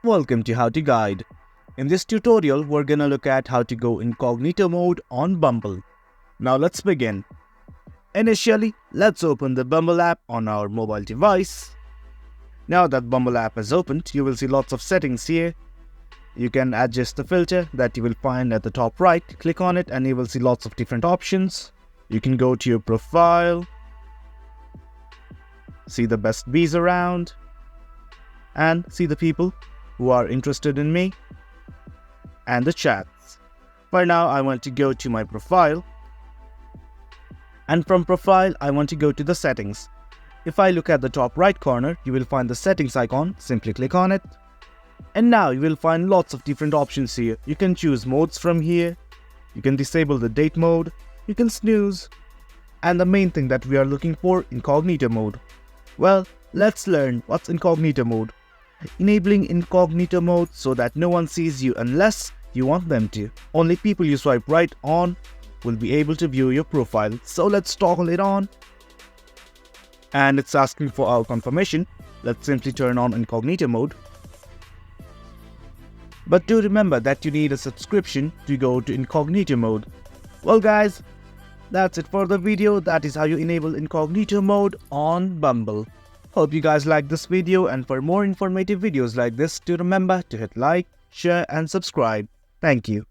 Welcome to How to Guide. In this tutorial, we're gonna look at how to go incognito mode on Bumble. Now let's begin. Initially, let's open the Bumble app on our mobile device. Now that Bumble app is opened, you will see lots of settings here. You can adjust the filter that you will find at the top right. Click on it and you will see lots of different options. You can go to your profile, see the best bees around, and see the people who are interested in me, and the chats. For now, I want to go to my profile, and from profile, I want to go to the settings. If I look at the top right corner, you will find the settings icon. Simply click on it, and now you will find lots of different options here. You can choose modes from here, you can disable the date mode, you can snooze, and the main thing that we are looking for, incognito mode. Well, let's learn what's incognito mode. Enabling incognito mode so that no one sees you unless you want them to. Only people you swipe right on will be able to view your profile. So let's toggle it on. And it's asking for our confirmation. Let's simply turn on incognito mode. But do remember that you need a subscription to go to incognito mode. Well guys, that's it for the video. That is how you enable incognito mode on Bumble. Hope you guys liked this video, and for more informative videos like this, do remember to hit like, share and subscribe. Thank you.